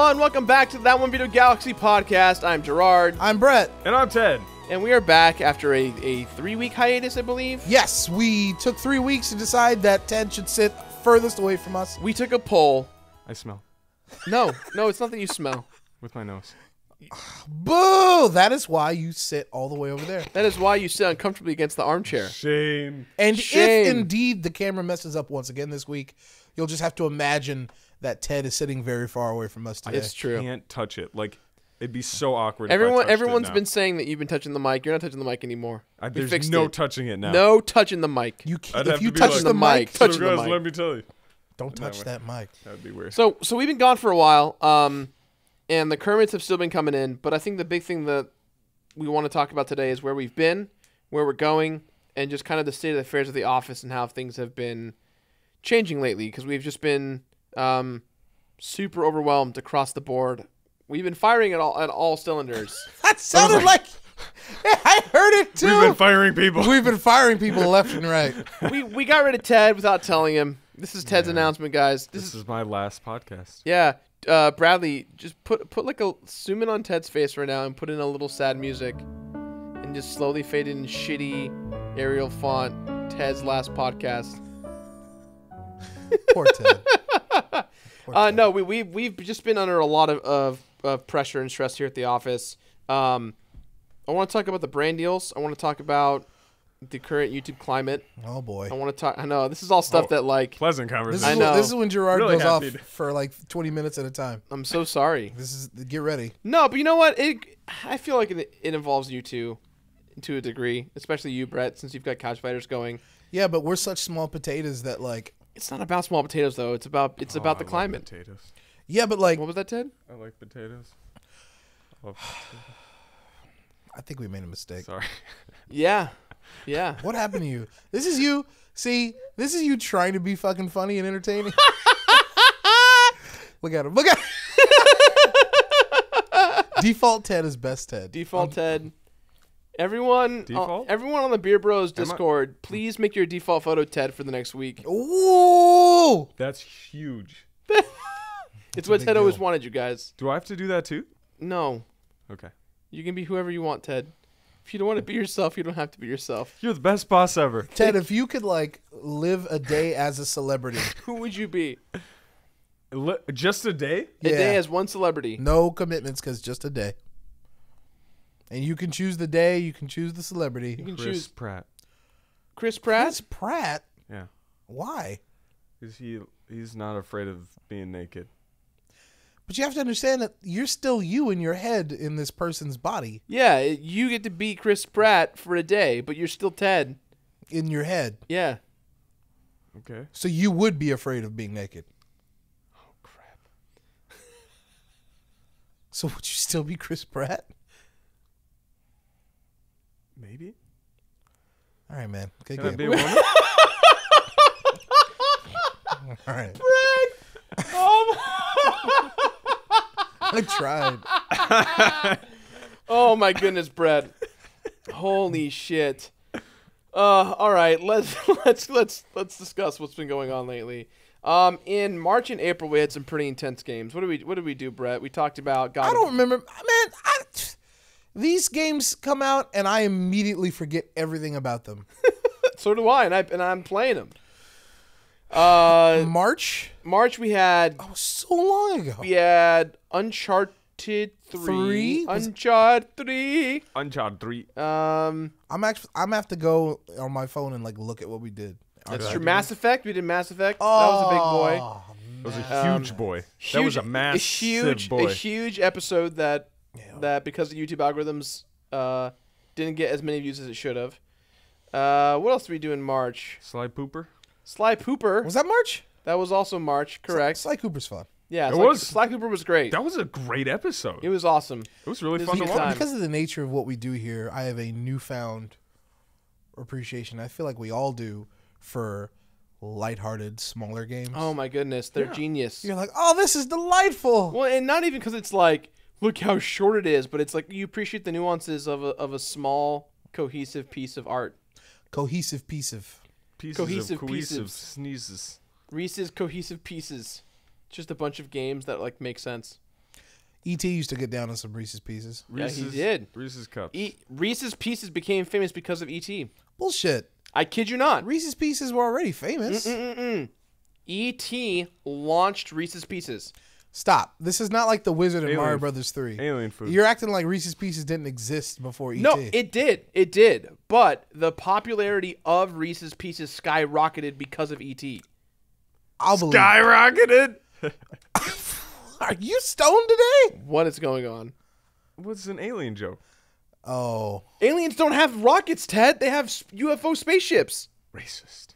everyone. Welcome back to That One Video Galaxy podcast. I'm Jirard. I'm Brett. And I'm Ted. And we are back after a 3-week hiatus, I believe. Yes, we took 3 weeks to decide that Ted should sit furthest away from us. We took a poll. I smell. No, it's not that you smell. With my nose. Boo! That is why you sit all the way over there. That is why you sit uncomfortably against the armchair. Shame. And Shame. if indeed the camera messes up once again this week, you'll just have to imagine that Ted is sitting very far away from us today. It's true. I can't touch it. Like, it'd be so awkward. Everyone's been saying that you've been touching the mic. You're not touching the mic anymore. There's no touching it now. No touching the mic. You I'd can't, have if you to be touch like, the mic, touch So the guys, mic. let me tell you. don't touch that mic. That would be weird. So we've been gone for a while, and the Kermits have still been coming in. But I think the big thing that we want to talk about today is where we've been, where we're going, and just kind of the state of the affairs of the office and how things have been changing lately. Because we've just been super overwhelmed across the board. We've been firing at all cylinders. That sounded like... I heard it too. We've been firing people. We've been firing people left and right. we got rid of Ted without telling him. This is Ted's announcement, guys. This is my last podcast. Yeah. Bradley, just put like a zoom in on Ted's face right now and put in a little sad music and just slowly fade in shitty Arial font Ted's last podcast. Poor Ted. Poor Ted. No, we've just been under a lot of pressure and stress here at the office. I want to talk about the brand deals. I want to talk about the current YouTube climate. Oh boy. I want to talk. I know this is all stuff that like. Pleasant This conversation. is, I know. this is when Jirard Really goes off happy to- for like 20 minutes at a time. I'm so sorry. This is get ready. No, but you know what? I feel like it involves you two, to a degree, especially you, Brett, since you've got Couch Fighters going. Yeah, but we're such small potatoes that like. It's not about small potatoes though. It's about the I love climate. Potatoes. Yeah, but like What was that, Ted? I like potatoes. I love potatoes. I think we made a mistake. Sorry. Yeah. What happened to you? This is you. See, this is you trying to be fucking funny and entertaining. Look at him. Look at him. Default Ted is best Ted. Default Ted. Everyone on the Beer Bros Discord, please make your default photo Ted for the next week. Ooh. That's huge. It's what big Ted always deal. wanted, you guys. Do I have to do that too? No. Okay. You can be whoever you want, Ted. If you don't want to be yourself, you don't have to be yourself. You're the best boss ever. Ted, if you could like live a day as a celebrity. Who would you be? Just a day? A Yeah. day as one celebrity. No commitments because just a day. And you can choose the day, you can choose the celebrity. You can Chris choose Pratt. Chris Pratt. Chris Pratt? Yeah. Why? He's not afraid of being naked. But you have to understand that you're still you in your head in this person's body. Yeah, you get to be Chris Pratt for a day, but you're still Ted. In your head. Yeah. Okay. So you would be afraid of being naked. Oh, crap. So would you still be Chris Pratt? Maybe. All right, man. Okay, Can I good. be a woman? All right. Brett! I tried. Oh my goodness, Brett. Holy shit. All right, let's discuss what's been going on lately. In March and April we had some pretty intense games. What did we do, Brett? We talked about I don't remember. Man, these games come out and I immediately forget everything about them. So do I, and I'm playing them. March we had so long ago. we had Uncharted 3. Uncharted 3. Uncharted 3. I'm gonna have to go on my phone and like look at what we did. That's Okay. true. Mass Effect. We did Mass Effect. That was a big boy. Oh, That was man. a huge boy. That was a massive boy. A huge episode that because of YouTube algorithms didn't get as many views as it should have. What else did we do in March? Sly Pooper. Sly Pooper. Was that March? That was also March, correct? Sly Cooper's fun. Yeah, It was. Sly Cooper was great. That was a great episode. It was awesome. It was really It was fun a to good watch. time. Because of the nature of what we do here, I have a newfound appreciation. I feel like we all do for lighthearted, smaller games. Oh my goodness, they're Yeah. genius. You're like, oh, this is delightful. Well, and not even because it's like, look how short it is, but it's like you appreciate the nuances of a small, cohesive piece of art. Cohesive piece of. Cohesive cohesive pieces. sneezes. Reese's cohesive pieces. Just a bunch of games that like make sense. E.T. used to get down on some Reese's Pieces. Yeah, he did. Reese's Cups. Reese's Pieces became famous because of E.T. Bullshit. I kid you not. Reese's Pieces were already famous. E.T. launched Reese's Pieces. Stop. This is not like The Wizard and Mario Alien- Brothers 3. Alien food. You're acting like Reese's Pieces didn't exist before E.T. No, it did. It did. But the popularity of Reese's Pieces skyrocketed because of E.T. I'll believe. Skyrocketed. Are you stoned today? What is going on? What's an alien joke? Oh. Aliens don't have rockets, Ted. They have UFO spaceships. Racist.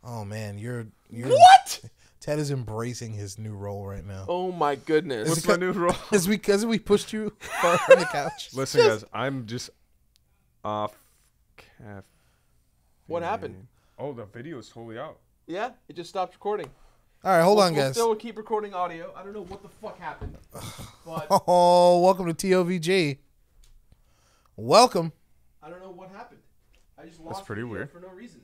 Oh, man. You're What? Ted is embracing his new role right now. Oh my goodness. What's my new role? Is because we pushed you far on the couch? Listen, guys, I'm just off caffeine. What happened? Oh, the video is totally out. Yeah, it just stopped recording. All right, hold on, We'll guys. still keep recording audio. I don't know what the fuck happened. But Oh, welcome to TOVG. Welcome. I don't know what happened. I just lost pretty video weird. for no reason.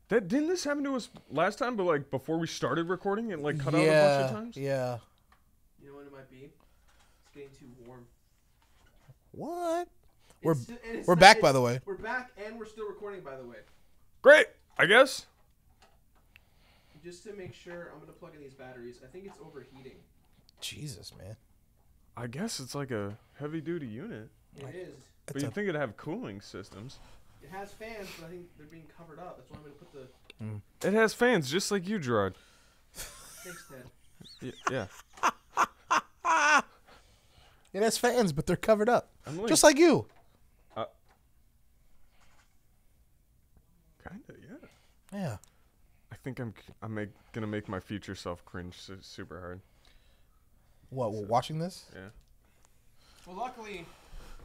Didn't this happen to us last time? But like before we started recording, it like cut out a bunch of times. Yeah. You know what it might be? It's getting too warm. What? It's We're back, by the way. We're back, and we're still recording, by the way. Great, I guess. Just to make sure, I'm going to plug in these batteries. I think it's overheating. Jesus, man. I guess it's like a heavy-duty unit. It is. But you'd think it'd have cooling systems. It has fans, but I think they're being covered up. That's why I'm going to put the... It has fans, just like you, Jirard. Thanks, Ted. Yeah. It has fans, but they're covered up. Just like you. Kinda, yeah. Yeah. I think I'm gonna make my future self cringe super hard. What, we're watching this? Yeah. Well,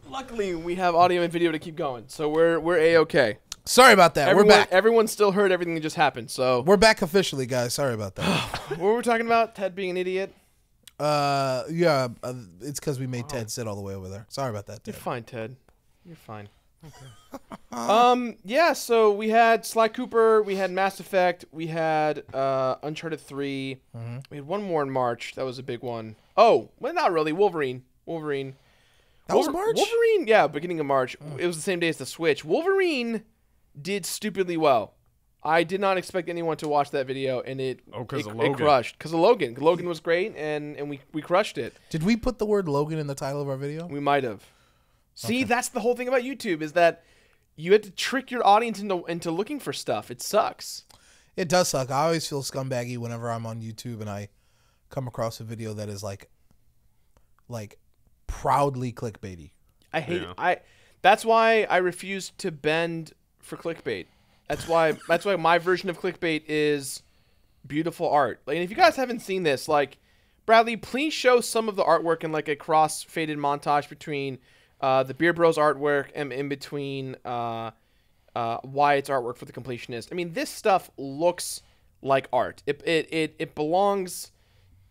luckily, we have audio and video to keep going, so we're A-okay. Sorry about that. We're back. Everyone still heard everything that just happened, so... We're back officially, guys. Sorry about that. What were we talking about? Ted being an idiot? Yeah, it's because we made Ted sit all the way over there. Sorry about that, Ted. You're fine, Ted. You're fine. Okay. Yeah, so we had Sly Cooper, we had Mass Effect, we had Uncharted 3. Mm-hmm. We had one more in March. That was a big one. Oh, well, not really. Wolverine. That was March? Wolverine, yeah, beginning of March. It was the same day as the Switch. Wolverine did stupidly well. I did not expect anyone to watch that video, and it crushed. Because of Logan. Logan was great, and we crushed it. Did we put the word Logan in the title of our video? We might have. See, that's the whole thing about YouTube, is that you have to trick your audience into looking for stuff. It sucks. It does suck. I always feel scumbaggy whenever I'm on YouTube and I come across a video that is like proudly clickbaity. I hate that's why I refuse to bend for clickbait. That's why my version of clickbait is beautiful art. Like, and if you guys haven't seen this, like, Bradley, please show some of the artwork in like a cross-faded montage between the Beer Bros artwork and in between Wyatt's artwork for the Completionist. I mean, this stuff looks like art. It belongs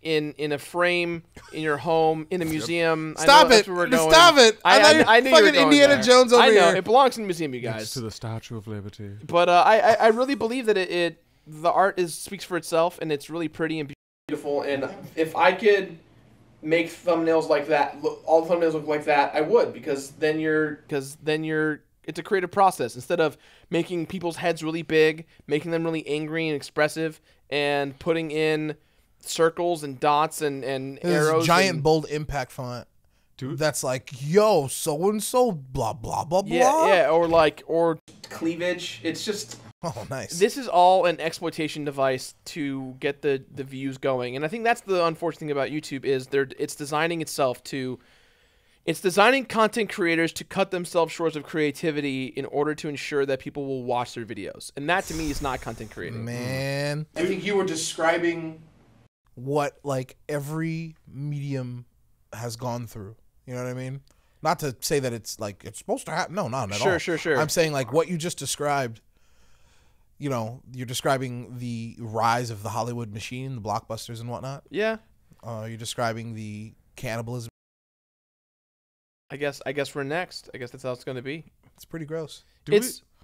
in a frame in your home, in a museum. Stop it! Stop it! I knew you were fucking going Indiana there. Jones over here. I know it belongs in a museum, you guys. Next to the Statue of Liberty. But I really believe that the art speaks for itself, and it's really pretty and beautiful. And if I could make thumbnails like that, all the thumbnails look like that, I would, because then it's a creative process. Instead of making people's heads really big, making them really angry and expressive, and putting in circles and dots and arrows, giant bold impact font. Dude, that's like, yo, so and so, blah blah blah blah. Yeah, or cleavage. It's just, oh, nice. This is all an exploitation device to get the views going, and I think that's the unfortunate thing about YouTube is it's designing content creators to cut themselves short of creativity in order to ensure that people will watch their videos, and that to me is not content creating. Man, I think you were describing what like every medium has gone through. You know what I mean? Not to say that it's like it's supposed to happen. No, not at all. Sure. I'm saying like what you just described. You know, you're describing the rise of the Hollywood machine, the blockbusters and whatnot. Yeah. You're describing the cannibalism. I guess we're next. I guess that's how it's going to be. It's pretty gross.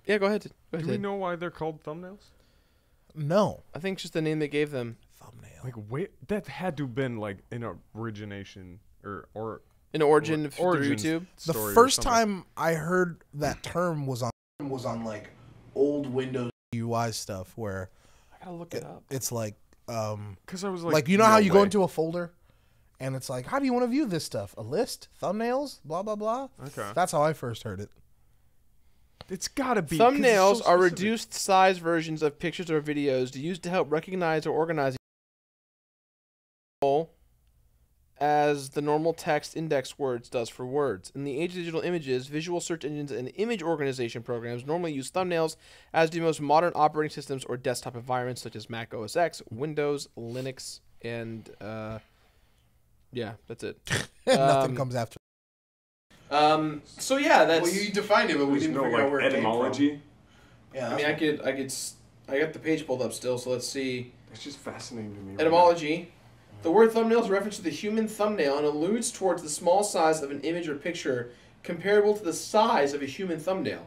Yeah, go ahead. Do we know why they're called thumbnails? No. I think it's just the name they gave them. Thumbnail. Like, wait, that had to have been like an origination or An origin through origins YouTube. The story or first something. time I heard that term was on like old Windows UI stuff where I gotta look it up. it's like Because I was like you know how no you go way. into a folder and it's like, how do you want to view this stuff? A list, thumbnails, blah blah blah. Okay. That's how I first heard it. It's gotta be 'cause it's Thumbnails so are specific. reduced size versions of pictures or videos used to help recognize or organize as the normal text index words does for words. In the age of digital images, visual search engines and image organization programs normally use thumbnails, as do most modern operating systems or desktop environments such as Mac OS X, Windows, Linux, and yeah, that's it. Nothing comes after. So yeah, that's. Well, you defined it, but we There's didn't no figure out where it etymology. came from. Yeah, I mean, I got the page pulled up still, so let's see. It's just fascinating to me. Etymology. The word thumbnail is a reference to the human thumbnail and alludes towards the small size of an image or picture comparable to the size of a human thumbnail.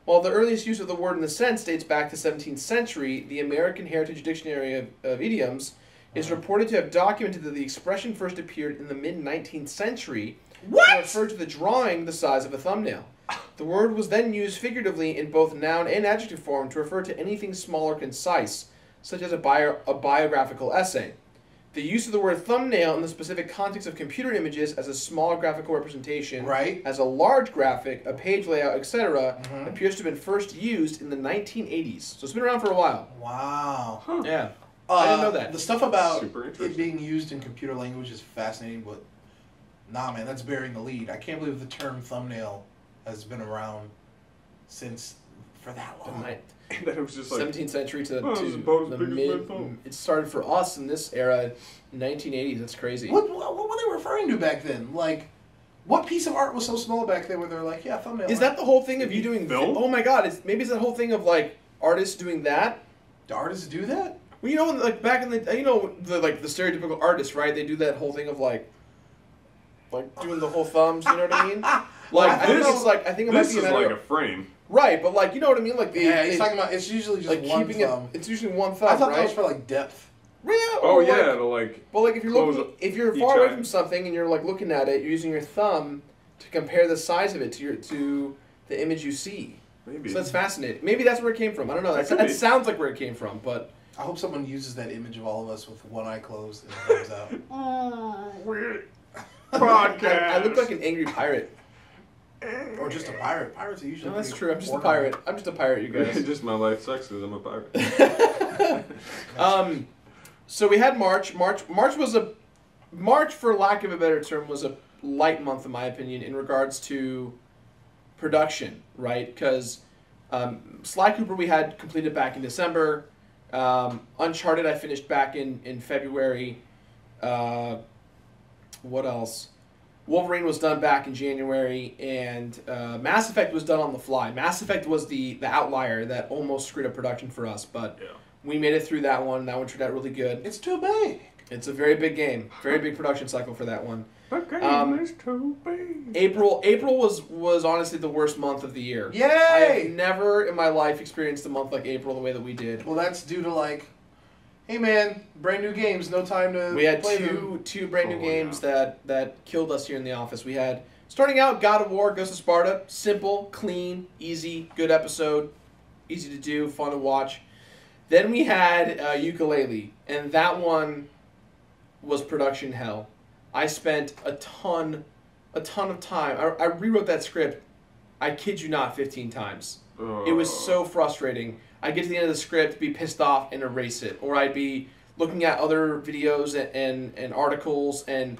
While the earliest use of the word in the sense dates back to 17th century, the American Heritage Dictionary of Idioms is reported to have documented that the expression first appeared in the mid-19th century to refer to the drawing the size of a thumbnail. The word was then used figuratively in both noun and adjective form to refer to anything small or concise, such as a biographical essay. The use of the word thumbnail in the specific context of computer images as a small graphical representation, Right. as a large graphic, a page layout, etc., appears to have been first used in the 1980s. So it's been around for a while. Wow. Yeah. I didn't know that. The stuff about Super it interesting. being used in computer language is fascinating, but nah, man, that's burying the lead. I can't believe the term thumbnail has been around since for that long. And then it was just like 17th century to, Oh, it's to about as the big as my mid. thumb. It started for us in this era, 1980s. That's crazy. What were they referring to back then? Like, what piece of art was so small back then where they're like, yeah, thumbnail? Is that the whole thing of you doing film? Oh my God! Maybe it's that whole thing of like artists doing that. Do artists do that? Well, you know, like back in the the stereotypical artists, right? They do that whole thing of like doing the whole thumbs. You know what I mean? Like I think This- it's like I think it might this be is a matter like of, a frame. right, but like you know what I mean? Like Yeah, he's talking about. It's usually just like one keeping thumb. it. It's usually one thumb, I thought right? that was for like depth. Yeah, Oh or, yeah, like, to like but like if you're close looking, if you're each far away eye. from something and you're like looking at it, you're using your thumb to compare the size of it to the image you see. maybe. So that's fascinating. Maybe that's where it came from. I don't know. That That could be. sounds like where it came from, but I hope someone uses that image of all of us with one eye closed and thumbs out. Podcast. I look like an angry pirate. Or just a pirate. Pirates are usually. No, that's pretty true. I'm just a ornery. pirate. I'm just a pirate, you guys. Just my life sucks because I'm a pirate. So we had March. March was March, for lack of a better term, was a light month in my opinion in regards to production, right? Because Sly Cooper we had completed back in December. Uncharted I finished back in February. What else? Wolverine was done back in January, and Mass Effect was done on the fly. Mass Effect was the outlier that almost screwed up production for us, but Yeah. we made it through that one. That one turned out really good. It's too big. It's a very big game, very big production cycle for that one. Okay, it's too big. April was honestly the worst month of the year. Yay! I have never in my life experienced a month like April the way that we did. Well, that's due to like, hey man, brand new games, no time to. We had play them. two brand new Oh, games yeah. that killed us here in the office. We had starting out God of War, Ghost of Sparta, simple, clean, easy, good episode, easy to do, fun to watch. Then we had Ukulele, and that one was production hell. I spent a ton of time. I rewrote that script, I kid you not, 15 times. It was so frustrating. I'd get to the end of the script, be pissed off, and erase it. Or I'd be looking at other videos and articles, and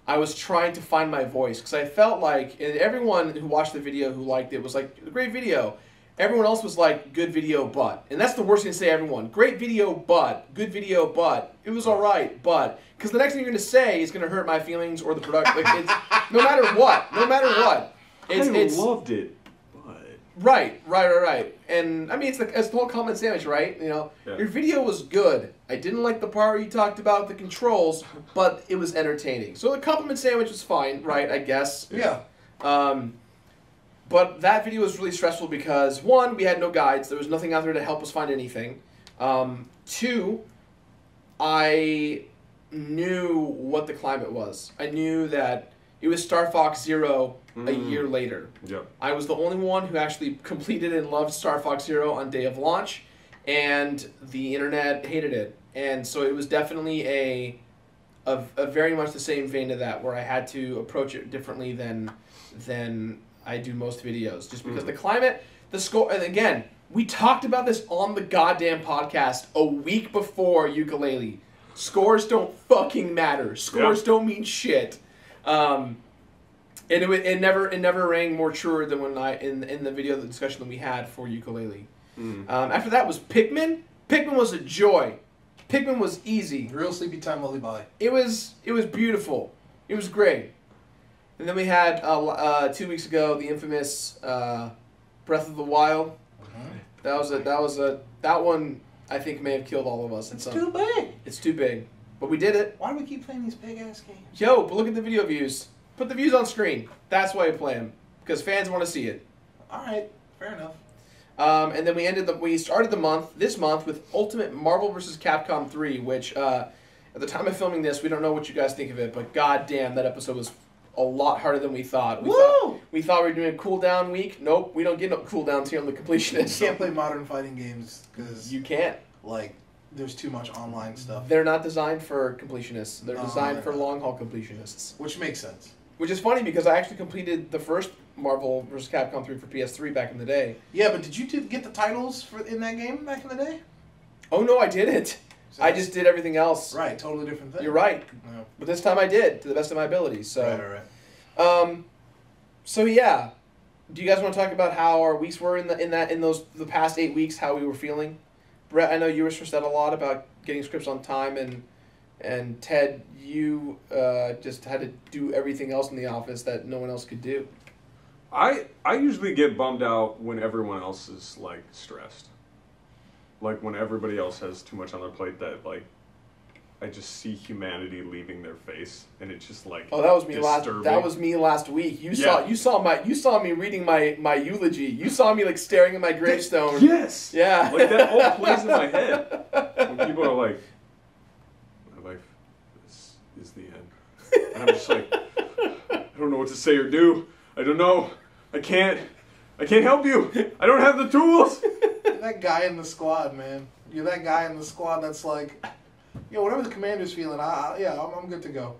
I was trying to find my voice. Because I felt like, and everyone who watched the video who liked it was like, great video. Everyone else was like, good video, but. And that's the worst thing to say, everyone. Great video, but. Good video, but. It was alright, but. Because the next thing you're going to say is going to hurt my feelings or the production. Like, it's, no matter what. It's loved it, but Right. And I mean, it's the whole comment sandwich, right? You know, Yeah. your video was good. I didn't like the part where you talked about the controls, but it was entertaining. So the compliment sandwich was fine, right? I guess. Yeah. But that video was really stressful because, one, we had no guides. There was nothing out there to help us find anything. Two, I knew what the climate was. I knew that it was Star Fox Zero a year later. Yep. I was the only one who actually completed and loved Star Fox Zero on day of launch, and the internet hated it. And so it was definitely a very much the same vein of that, where I had to approach it differently than I do most videos, just because the climate, the score, and again, we talked about this on the goddamn podcast a week before Ukulele. Scores don't fucking matter. Scores don't mean shit. And it never rang more truer than when in the video, the discussion that we had for Ukulele. After that was Pikmin. Pikmin was a joy. Pikmin was easy. Real sleepy time lullaby. It was beautiful. It was great. And then we had 2 weeks ago the infamous Breath of the Wild. That one I think may have killed all of us. It's too big. It's too big, but we did it. Why do we keep playing these big ass games? Yo, but look at the video views. Put the views on screen. That's why we play them, because fans want to see it. All right, fair enough. And then we started this month with Ultimate Marvel vs. Capcom 3, which at the time of filming this, we don't know what you guys think of it, but goddamn, that episode was a lot harder than we thought. We thought we were doing a cooldown week. Nope, we don't get no cooldowns here on the Completionist. You can't play modern fighting games because you can't. Like, there's too much online stuff. They're not designed for Completionists. They're designed for long haul Completionists. Which makes sense. Which is funny because I actually completed the first Marvel vs. Capcom 3 for PS3 back in the day. Yeah, but did you get the titles in that game back in the day? Oh no, I didn't. So I just did everything else. Right, totally different thing. You're right. No. But this time I did, to the best of my abilities. So. Right. So yeah, do you guys want to talk about how our weeks were in the past 8 weeks? How we were feeling? Brett, I know you were stressed out a lot about getting scripts on time, and Ted, you just had to do everything else in the office that no one else could do. I usually get bummed out when everyone else is like stressed. Like when everybody else has too much on their plate, that like I just see humanity leaving their face, and it's just like that was me disturbing. That was me last week. You saw me reading my eulogy. You saw me like staring at my gravestone. Yes. Yeah. Like that all plays in my head when people are like, "My life is the end," and I'm just like, I don't know what to say or do. I don't know. I can't help you. I don't have the tools. You're that guy in the squad, man. You're that guy in the squad that's like, yo, whatever the commander's feeling, I'm good to go.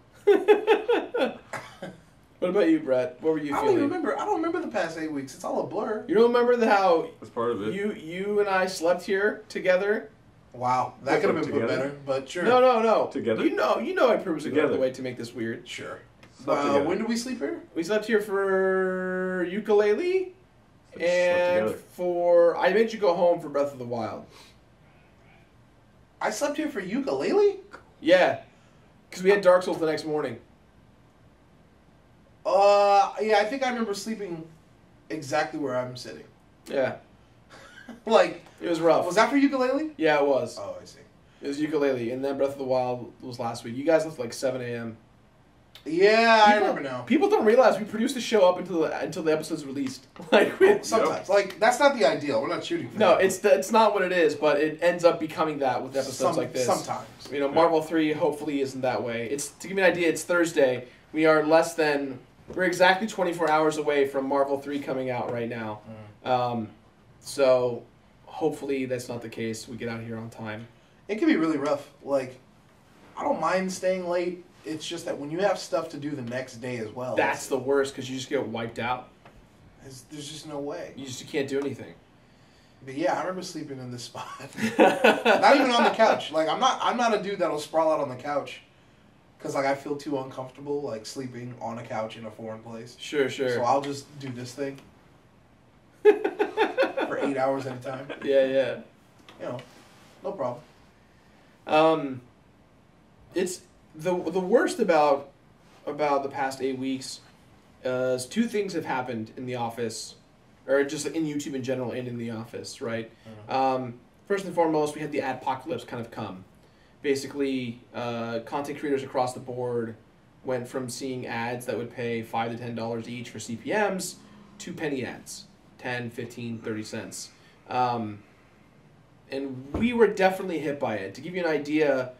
What about you, Brett? What were you feeling? I don't remember the past 8 weeks. It's all a blur. You don't remember how that's part of it. You and I slept here together? Wow, that could have been put better, but sure. No. Together? You know I purposely went out of the way to make this weird. Sure. When did we sleep here? We slept here for Ukulele, and I made you go home for Breath of the Wild. I slept here for Ukulele? Yeah, because we had Dark Souls the next morning. Yeah, I think I remember sleeping exactly where I'm sitting. Yeah. Like, it was rough. Was that for Ukulele? Yeah, it was. Oh, I see. It was Ukulele, and then Breath of the Wild was last week. You guys left like 7 a.m. Yeah, I remember now. People don't realize we produced the show up until the episode's released. Like sometimes, like that's not the ideal. We're not shooting for that. It's not what it is, but it ends up becoming that with episodes like this. Sometimes, Marvel 3 hopefully isn't that way. It's to give you an idea. It's Thursday. We're exactly 24 hours away from Marvel 3 coming out right now. So hopefully that's not the case. We get out here on time. It can be really rough. Like, I don't mind staying late. It's just that when you have stuff to do the next day as well. That's the worst because you just get wiped out. There's just no way. You can't do anything. But yeah, I remember sleeping in this spot. Not even on the couch. Like I'm not a dude that'll sprawl out on the couch because like I feel too uncomfortable like sleeping on a couch in a foreign place. Sure. So I'll just do this thing for 8 hours at a time. Yeah. No problem. It's the worst about the past 8 weeks is two things have happened in the office, or just in YouTube in general and in the office, right? First and foremost, we had the adpocalypse kind of come. Basically, content creators across the board went from seeing ads that would pay $5 to $10 each for CPMs to penny ads, 10, 15, 30 cents. And we were definitely hit by it. To give you an idea,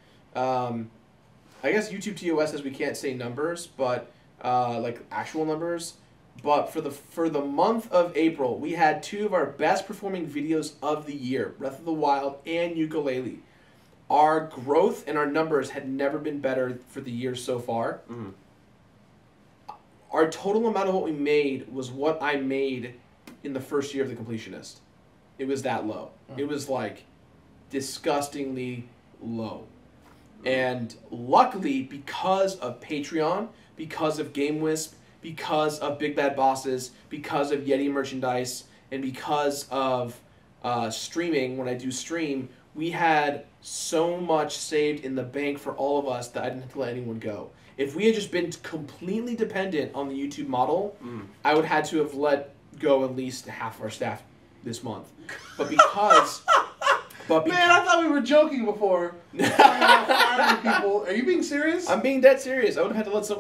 I guess YouTube TOS says we can't say numbers, but like actual numbers. But for the month of April, we had 2 of our best performing videos of the year, Breath of the Wild and Yooka-Laylee. Our growth and our numbers had never been better for the year so far. Mm. Our total amount of what we made was what I made in the first year of the Completionist. It was that low. It was like disgustingly low. And luckily, because of Patreon, because of GameWisp, because of Big Bad Bosses, because of Yeti merchandise, and because of streaming, when I do stream, we had so much saved in the bank for all of us that I didn't have to let anyone go. If we had just been completely dependent on the YouTube model, I would have had to have let go at least half our staff this month. But because... Man, I thought we were joking before. Firing people. Are you being serious? I'm being dead serious. I would have had to let some...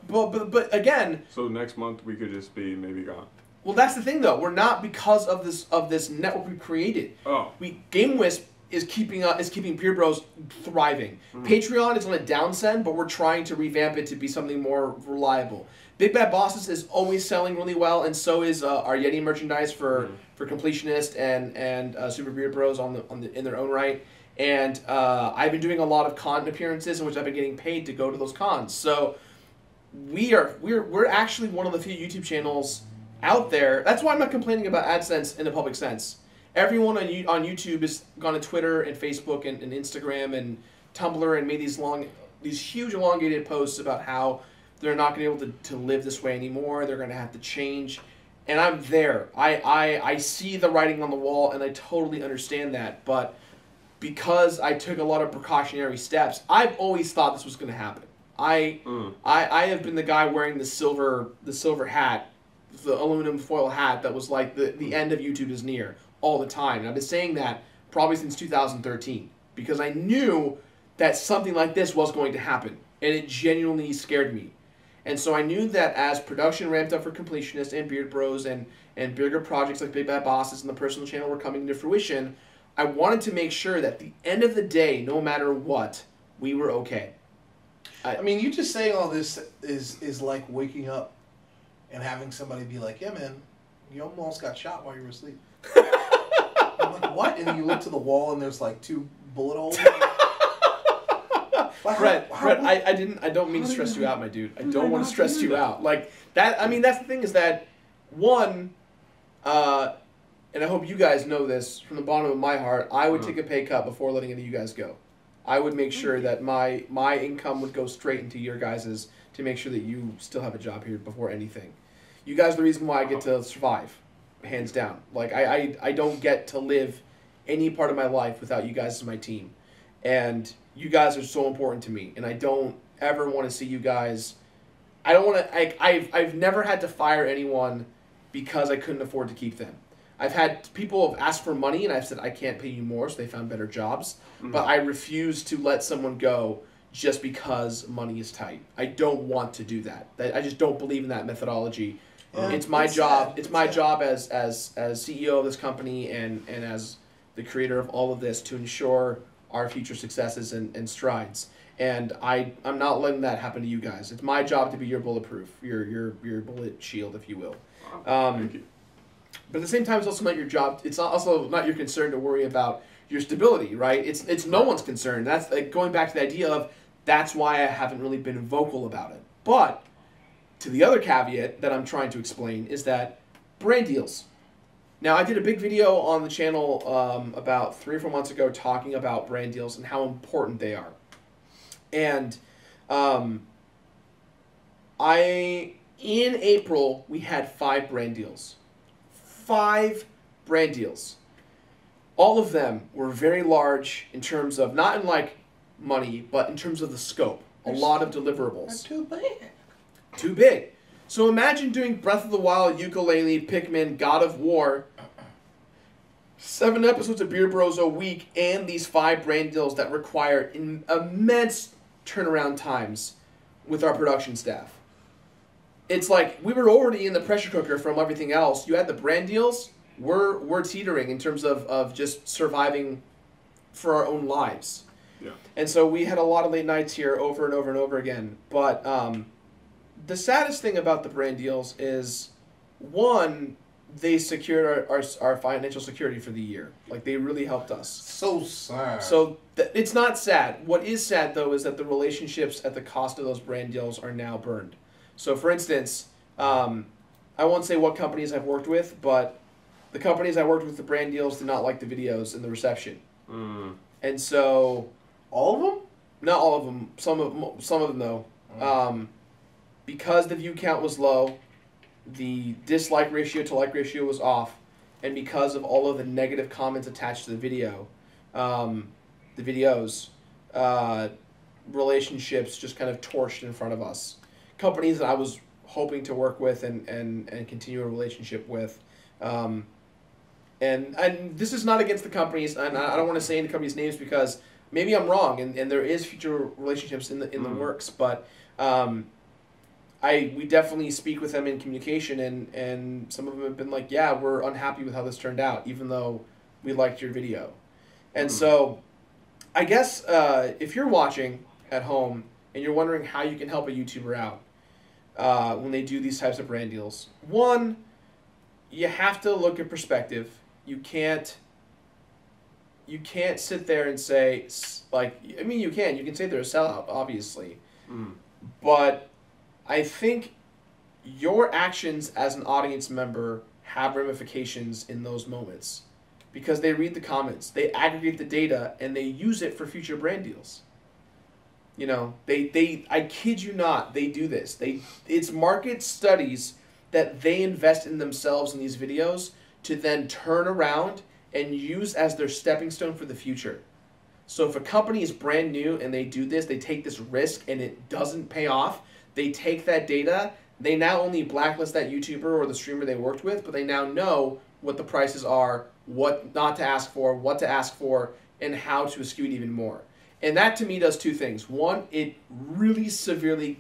But again... So next month we could just be maybe gone. Well, that's the thing, though. We're not because of this network we created. Oh. GameWisp is keeping Beer Bros thriving. Patreon is on a downsend, but we're trying to revamp it to be something more reliable. Big Bad Bosses is always selling really well, and so is our Yeti merchandise for Completionist and Super Beer Bros in their own right. And I've been doing a lot of con appearances in which I've been getting paid to go to those cons. So we're actually one of the few YouTube channels out there. That's why I'm not complaining about AdSense in the public sense. Everyone on YouTube has gone to Twitter and Facebook and Instagram and Tumblr and made these huge elongated posts about how they're not going to be able to live this way anymore. They're going to have to change. And I'm there. I see the writing on the wall, and I totally understand that. But because I took a lot of precautionary steps, I've always thought this was going to happen. I have been the guy wearing the silver hat, the aluminum foil hat that was like the end of YouTube is near all the time. And I've been saying that probably since 2013 because I knew that something like this was going to happen, and it genuinely scared me. And so I knew that as production ramped up for Completionist and Beard Bros and bigger projects like Big Bad Bosses and the personal channel were coming to fruition, I wanted to make sure that at the end of the day, no matter what, we were okay. I mean, you just saying all this is like waking up and having somebody be like, yeah, man, you almost got shot while you were asleep. I'm like, what? And then you look to the wall and there's like 2 bullet holes. Brett, I don't mean to stress you out, my dude. I don't want to stress you out. Like that. I mean, that's the thing is that one, and I hope you guys know this from the bottom of my heart. I would take a pay cut before letting any of you guys go. I would make sure that my income would go straight into your guys's to make sure that you still have a job here before anything. You guys are the reason why I get to survive, hands down. Like I don't get to live any part of my life without you guys as my team, and you guys are so important to me, and I don't ever want to see you guys. I don't want to. I've never had to fire anyone because I couldn't afford to keep them. I've had people have asked for money, and I've said I can't pay you more, so they found better jobs. But I refuse to let someone go just because money is tight. I don't want to do that. I just don't believe in that methodology. Yeah, it's my job. It's my job as CEO of this company and as the creator of all of this to ensure our future successes and strides. And I'm not letting that happen to you guys. It's my job to be your bulletproof, your bullet shield, if you will. Thank you. But at the same time, it's also not your job. It's also not your concern to worry about your stability, right? It's no one's concern. That's like going back to the idea of that's why I haven't really been vocal about it. But to the other caveat that I'm trying to explain is that brand deals. Now, I did a big video on the channel about 3 or 4 months ago talking about brand deals and how important they are. And in April, we had 5 brand deals. 5 brand deals. All of them were very large in terms of, not in like money, but in terms of the scope. A lot of deliverables. They're too big. Too big. So imagine doing Breath of the Wild, Yooka-Laylee, Pikmin, God of War, 7 episodes of Beer Bros a week, and these 5 brand deals that require immense turnaround times with our production staff. It's like we were already in the pressure cooker from everything else. You had the brand deals. We're teetering in terms of just surviving for our own lives. Yeah. And so we had a lot of late nights here over and over and over again. But the saddest thing about the brand deals is, one, they secured our financial security for the year. Like, they really helped us. So sad. So it's not sad. What is sad, though, is that the relationships at the cost of those brand deals are now burned. So, for instance, I won't say what companies I've worked with, but the companies I worked with the brand deals did not like the videos and the reception. And so... All of them? Not all of them. Some of them, though. Because the view count was low, the dislike ratio to like ratio was off, and because of all of the negative comments attached to the video, the videos, relationships just kind of torched in front of us. Companies that I was hoping to work with and continue a relationship with. And this is not against the companies, and I don't want to say any companies' names because maybe I'm wrong, and there is future relationships in the works, but we definitely speak with them in communication, and some of them have been like, yeah, we're unhappy with how this turned out, even though we liked your video. And so I guess if you're watching at home and you're wondering how you can help a YouTuber out when they do these types of brand deals, one, you have to look at perspective. You can't sit there and say, like, I mean, you can say they're a sellout, obviously, but I think your actions as an audience member have ramifications in those moments because they read the comments, they aggregate the data, and they use it for future brand deals. You know, I kid you not, they do this. It's market studies that they invest in themselves in these videos to then turn around and use as their stepping stone for the future. So if a company is brand new and they do this, they take this risk and it doesn't pay off, they take that data, they not only blacklist that YouTuber or the streamer they worked with, but they now know what the prices are, what not to ask for, what to ask for, and how to eschew it even more. And that to me does two things. One, it really severely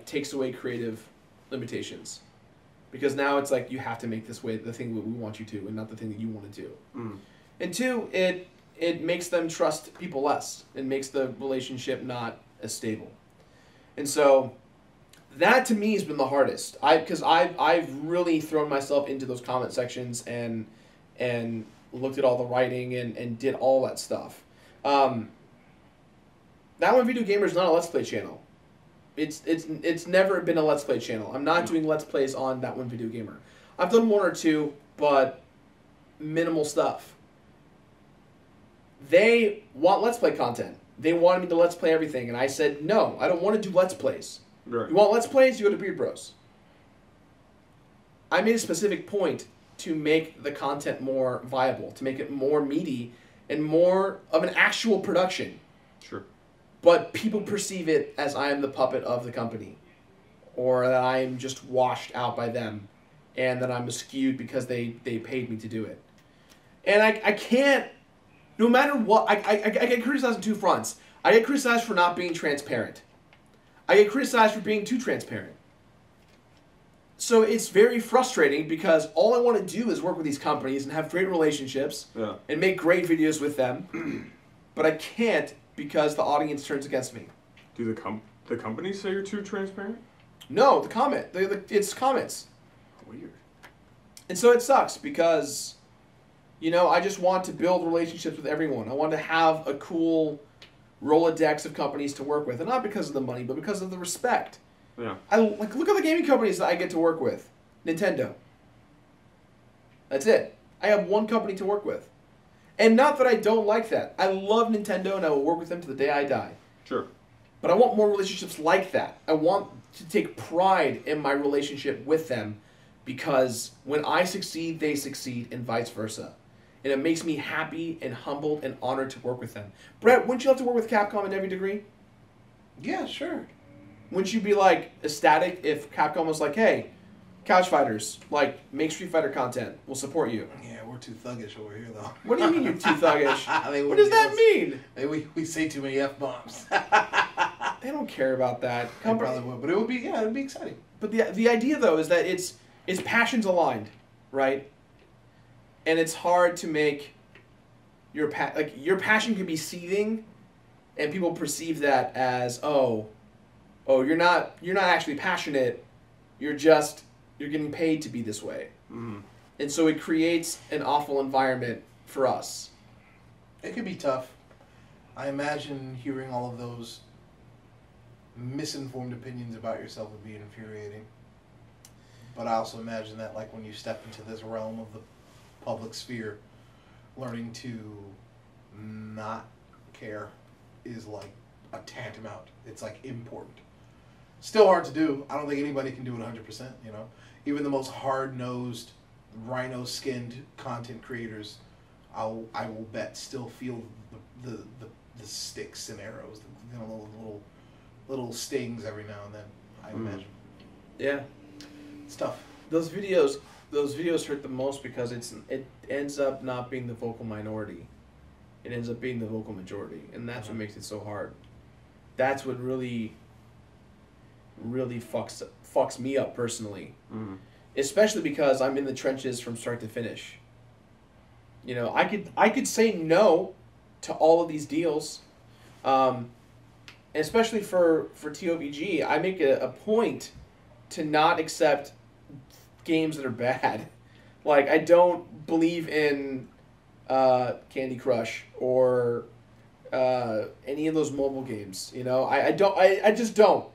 takes away creative limitations. Because now it's like you have to make this way the thing that we want you to and not the thing that you want to do. And two, it makes them trust people less. It makes the relationship not as stable. And so that to me has been the hardest. Because I've really thrown myself into those comment sections and looked at all the writing and did all that stuff. That One Video Gamer is not a Let's Play channel. It's never been a Let's Play channel. I'm not doing Let's Plays on That One Video Gamer. I've done one or two, but minimal stuff. They want Let's Play content. They wanted me to Let's Play everything, and I said, no, I don't want to do Let's Plays. Right. You want Let's Plays, you go to Beard Bros. I made a specific point to make the content more viable, to make it more meaty, and more of an actual production. Sure. But people perceive it as I am the puppet of the company, or that I am just washed out by them, and that I'm skewed because they paid me to do it. And I can't, no matter what, I get criticized on two fronts. I get criticized for not being transparent. I get criticized for being too transparent. So it's very frustrating because all I want to do is work with these companies and have great relationships and make great videos with them, but I can't because the audience turns against me. Do the companies say you're too transparent? No, it's comments. Weird. And so it sucks because, you know, I just want to build relationships with everyone. I want to have a cool Rolodex of companies to work with, and not because of the money, but because of the respect. Yeah. Look at the gaming companies that I get to work with. Nintendo. That's it. I have one company to work with. And not that I don't like that. I love Nintendo and I will work with them to the day I die. Sure. But I want more relationships like that. I want to take pride in my relationship with them because when I succeed, they succeed, and vice versa. And it makes me happy and humbled and honored to work with them. Brett, wouldn't you love to work with Capcom in every degree? Yeah, sure. Wouldn't you be, like, ecstatic if Capcom was like, hey, Couch Fighters, like, make Street Fighter content. We'll support you. Yeah, we're too thuggish over here, though. What do you mean you're too thuggish? What does that mean? We say too many F-bombs. They don't care about that. They probably would, but it'd be exciting. But the idea, though, is that it's passions aligned, right? And it's hard to make your passion can be seething, and people perceive that as you're not actually passionate, you're getting paid to be this way. Mm-hmm. And so it creates an awful environment for us. It could be tough. I imagine hearing all of those misinformed opinions about yourself would be infuriating. But I also imagine that, like, when you step into this realm of the public sphere, learning to not care is like a tantamount. It's like important. Still hard to do. I don't think anybody can do it 100%, you know. Even the most hard-nosed, rhino-skinned content creators, I will bet, still feel the sticks and arrows, the little stings every now and then, I imagine. Yeah. It's tough. Those videos hurt the most because it ends up not being the vocal minority. It ends up being the vocal majority, and that's what makes it so hard. That's what really fucks me up personally. Mm-hmm. Especially because I'm in the trenches from start to finish. You know, I could say no to all of these deals. Especially for TOVG, I make a point to not accept games that are bad. Like, I don't believe in Candy Crush or any of those mobile games. You know, I just don't.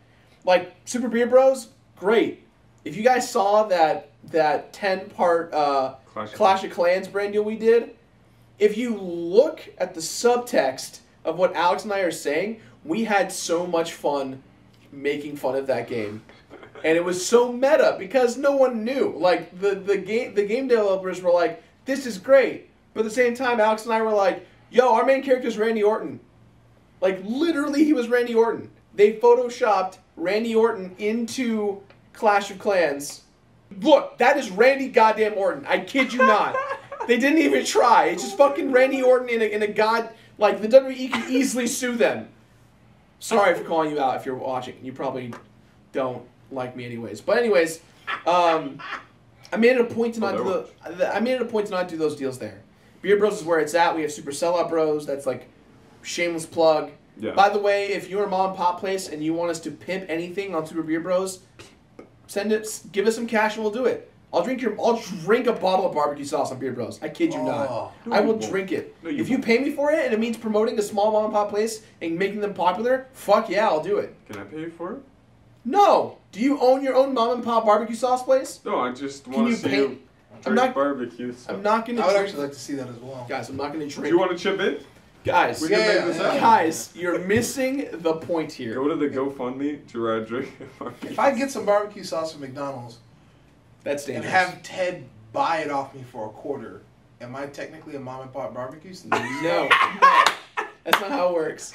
Like, Super Beer Bros, great. If you guys saw that 10-part Clash of Clans brand deal we did, if you look at the subtext of what Alex and I are saying, we had so much fun making fun of that game. And it was so meta because no one knew. Like, the game developers were like, this is great. But at the same time, Alex and I were like, yo, our main character is Randy Orton. Like, literally, he was Randy Orton. They photoshopped Randy Orton into Clash of Clans. Look, that is Randy goddamn Orton. I kid you not. They didn't even try. It's just fucking Randy Orton in a god... Like, the WWE can easily sue them. Sorry for calling you out if you're watching. You probably don't like me anyways. But anyways, I made it a point to not do those deals there. Beer Bros is where it's at. We have Super Sellout Bros. That's like shameless plug. Yeah. By the way, if you're a mom and pop place and you want us to pimp anything on Super Beer Bros, give us some cash and we'll do it. I'll drink a bottle of barbecue sauce on Beer Bros. I kid you not. No, I will drink it. No, if you pay me for it and it means promoting a small mom and pop place and making them popular, fuck yeah, I'll do it. Can I pay you for it? No. Do you own your own mom and pop barbecue sauce place? No, I just want to see you drink barbecue. So. I'm not gonna. I would actually like to see that as well. Guys, I'm not gonna drink. Do you want to chip in? Guys, We can make this happen. guys, you're missing the point here. Go to the GoFundMe, Jirard drink barbecue. If I get some barbecue sauce from McDonald's That's and dangerous. have Ted buy it off me for $0.25, am I technically a mom and pop barbecue? No, that's not how it works.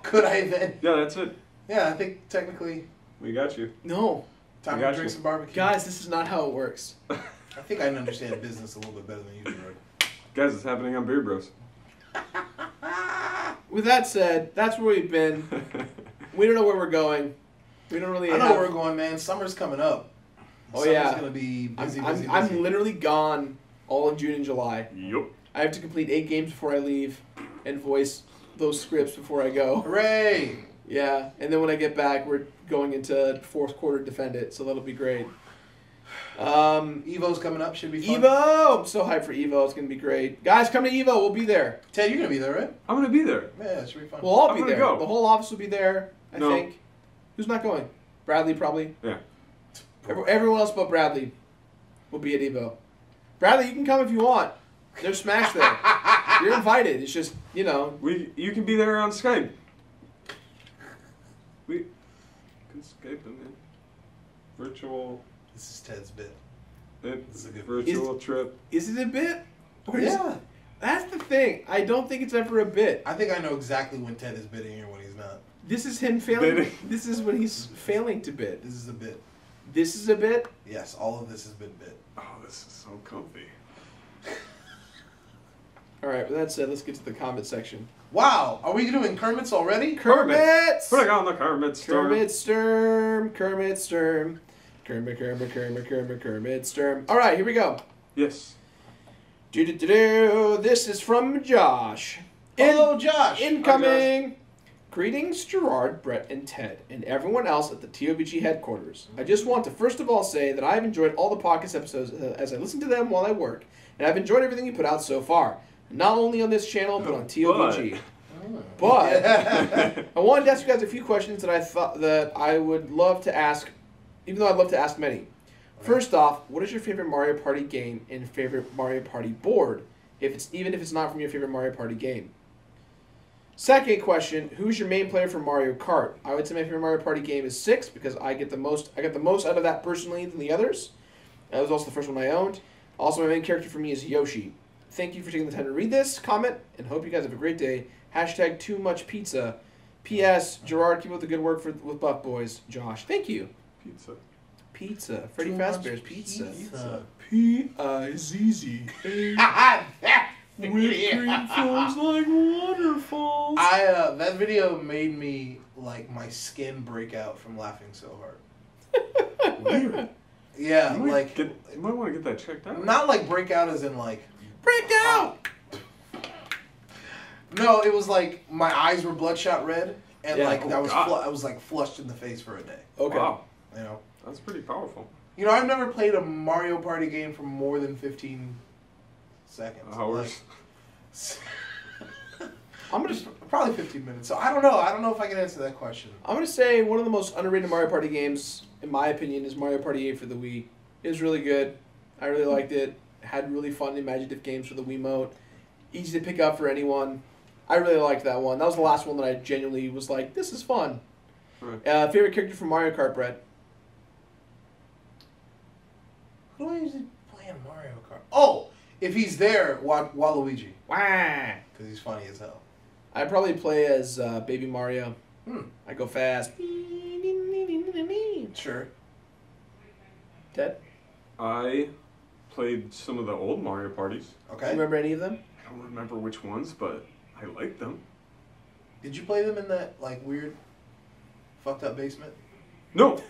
Could I then? Yeah, that's it. Yeah, I think technically We got you. No, time I to got drink you. some barbecue. guys, this is not how it works. I think I understand business a little bit better than you do, right? Guys, it's happening on Beer Bros. With that said, that's where we've been. We don't know where we're going. We don't really. I know where we're going, man. Summer's coming up. Oh, Summer's yeah. gonna be busy. I'm literally gone all of June and July. Yup. I have to complete 8 games before I leave and voice those scripts before I go. Hooray! Yeah, and then when I get back, we're going into fourth quarter to defend it, so that'll be great. Evo's coming up. Should be fun. Evo! I'm so hyped for Evo. It's going to be great. Guys, come to Evo. We'll be there. Ted, you're gonna be there, right? I'm going to be there. Yeah, it should be fun. We'll all I'm be gonna there. go. The whole office will be there, I No. think. Who's not going? Bradley, probably. Yeah. Everyone else but Bradley will be at Evo. Bradley, you can come if you want. There's Smash there. You're invited. It's just, you know. You can be there on Skype. We can Skype them in. Virtual. This is Ted's bit. It's a good- virtual trip. Is it a bit? Or is Yeah. That's the thing. I don't think it's ever a bit. I think I know exactly when Ted is bidding and when he's not. This is him failing. Bidding. This is when he's failing to bid. This is a bit. This is a bit. Yes, all of this has been bit. Oh, this is so comfy. All right. With that said, let's get to the comment section. Wow, are we doing Kermits already? Kermits. Put it on the Kermit store. Kermit Sturm. Kermit Sturm. Kermit Sturm. All right, here we go. Yes. This is from Josh. Hello, Josh. Incoming. Greetings, Jirard, Brett, and Ted, and everyone else at the TOVG headquarters. I just want to first of all say that I have enjoyed all the podcast episodes as I listen to them while I work, and I've enjoyed everything you put out so far. Not only on this channel, but on TOVG. But I wanted to ask you guys a few questions that I thought that I would love to ask, even though I'd love to ask many. First off, what is your favorite Mario Party game and favorite Mario Party board, even if it's not from your favorite Mario Party game? Second question, who's your main player for Mario Kart? I would say my favorite Mario Party game is 6 because I get the most out of that personally than the others. That was also the first one I owned. Also, my main character for me is Yoshi. Thank you for taking the time to read this comment, and hope you guys have a great day. Hashtag too much pizza. P.S. Jirard, keep up the good work with Buff Boys. Josh, thank you. Pizza. Freddy Fazbear's Pizza. P-I-Z-Z. Whipped cream flows like waterfalls. That video made me, like, my skin break out from laughing so hard. Weird. Yeah, you might want to get that checked out. Not like break out as in, like... Break out! No, it was like my eyes were bloodshot red, and Yeah. like I was like flushed in the face for a day. Okay. Wow. You know? That's pretty powerful. You know, I've never played a Mario Party game for more than 15 seconds. Hours. I'm gonna probably 15 minutes. So I don't know. I don't know if I can answer that question. I'm going to say one of the most underrated Mario Party games, in my opinion, is Mario Party 8 for the Wii. It was really good. I really liked it. Had really fun, imaginative games for the Wiimote. Easy to pick up for anyone. I really liked that one. That was the last one that I genuinely was like, this is fun. Right. Favorite character from Mario Kart, Brett? Who do I usually play in Mario Kart? Oh, if he's there, Waluigi. Wah! Because he's funny as hell. I probably play as Baby Mario. I go fast. Sure. Ted? I played some of the old Mario parties. Do Okay. you remember any of them? I don't remember which ones, but I liked them. Did you play them in that like weird, fucked up basement? No,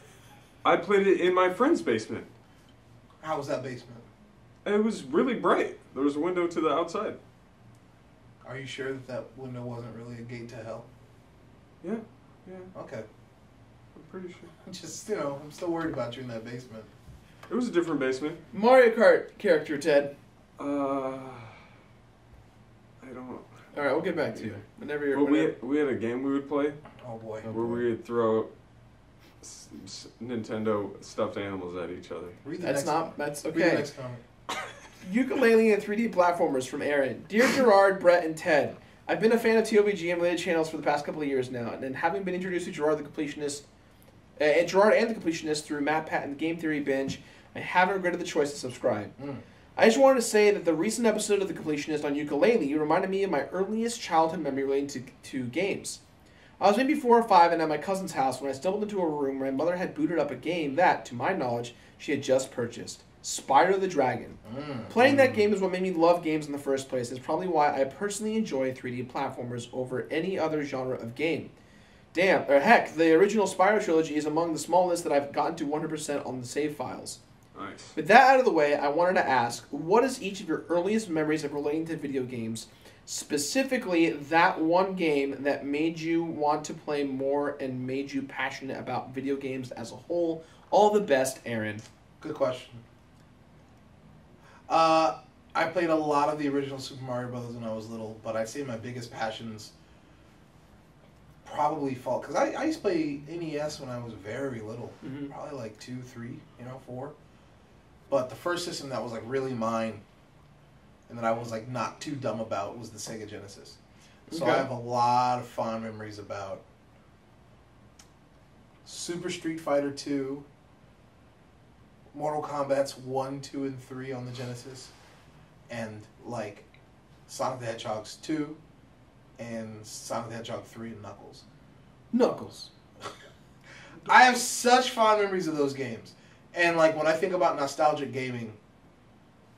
I played it in my friend's basement. How was that basement? It was really bright. There was a window to the outside. Are you sure that window wasn't really a gate to hell? Yeah. Okay. I'm pretty sure. Just, you know, I'm still worried about you in that basement. It was a different basement. Mario Kart character, Ted. I don't know. All right, we'll get back to you. Whenever you're... But whenever- we had a game we would play Oh boy. where we would throw Nintendo stuffed animals at each other. Read the That's next not... That's Read the okay. next comment. Ukulele and 3D platformers from Aaron. Dear Jirard, Brett, and Ted, I've been a fan of TOVG and related channels for the past couple of years now, and having been introduced to Jirard the Completionist, Jirard and the Completionist through Matt Pat and the Game Theory binge, I haven't regretted the choice to subscribe. I just wanted to say that the recent episode of the Completionist on ukulele reminded me of my earliest childhood memory relating to games. I was maybe 4 or 5 and at my cousin's house when I stumbled into a room where my mother had booted up a game that, to my knowledge, she had just purchased. Spyro the Dragon. Playing that game is what made me love games in the first place. It's probably why I personally enjoy 3D platformers over any other genre of game. Heck, the original Spyro trilogy is among the small list that I've gotten to 100% on the save files. Nice. With that out of the way, I wanted to ask, what is each of your earliest memories of relating to video games? Specifically, that one game that made you want to play more and made you passionate about video games as a whole. All the best, Aaron. Good question. I played a lot of the original Super Mario Brothers when I was little, but I'd say my biggest passions probably fall because I used to play NES when I was very little, probably like 2, 3, 4. But the first system that was like really mine, and that I was like not too dumb about, was the Sega Genesis. So I have a lot of fond memories about Super Street Fighter 2. Mortal Kombat's 1, 2, and 3 on the Genesis, and like Sonic the Hedgehog's 2, and Sonic the Hedgehog 3 and Knuckles. Knuckles. I have such fond memories of those games, and like when I think about nostalgic gaming,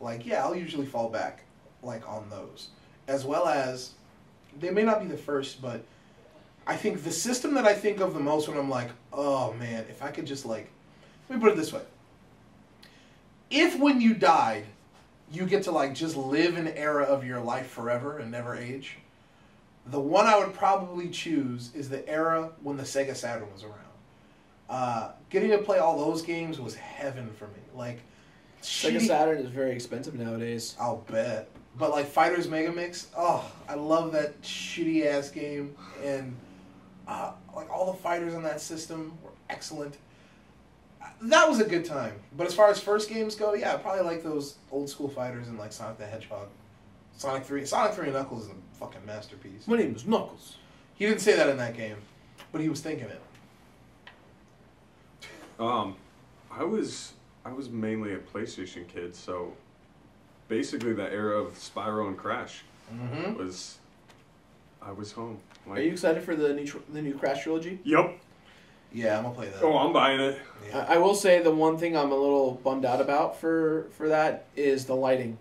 like yeah, I'll usually fall back like on those, as well as they may not be the first, but I think the system that I think of the most when I'm like, oh man, if I could just like, let me put it this way. If when you died, you get to like just live an era of your life forever and never age. The one I would probably choose is the era when the Sega Saturn was around. Getting to play all those games was heaven for me. Like, Sega Saturn is very expensive nowadays. I'll bet. But like Fighters Mega Mix, oh, I love that shitty ass game, and like all the fighters on that system were excellent. That was a good time. But as far as first games go, yeah, I probably like those old school fighters and like Sonic the Hedgehog. Sonic 3 and Knuckles is a fucking masterpiece. My name is Knuckles. He didn't say that in that game, but he was thinking it. I was mainly a PlayStation kid, so basically that era of Spyro and Crash was I was home. Like, are you excited for the new Crash trilogy? Yep. Yeah, I'm gonna play that. Oh, I'm buying it. Yeah. I will say the one thing I'm a little bummed out about for that is the lighting.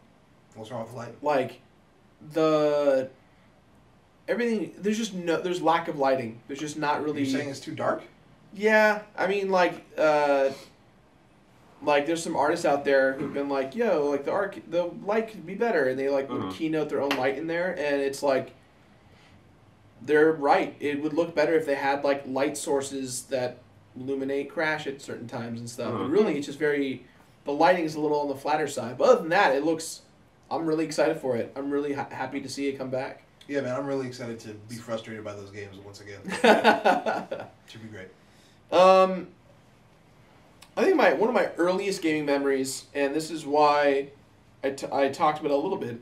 What's wrong with the light? Like, everything, there's lack of lighting. There's just not really. You're saying it's too dark? Yeah, I mean, like there's some artists out there who've been like, yo, like the light could be better, and they like would keynote their own light in there, and it's like, they're right. It would look better if they had like light sources that illuminate Crash at certain times and stuff. But really, it's just the lighting is a little on the flatter side. But other than that, I'm really excited for it. I'm really happy to see it come back. Yeah, man, I'm really excited to be frustrated by those games once again. Should be great. I think one of my earliest gaming memories, and this is why I talked about it a little bit,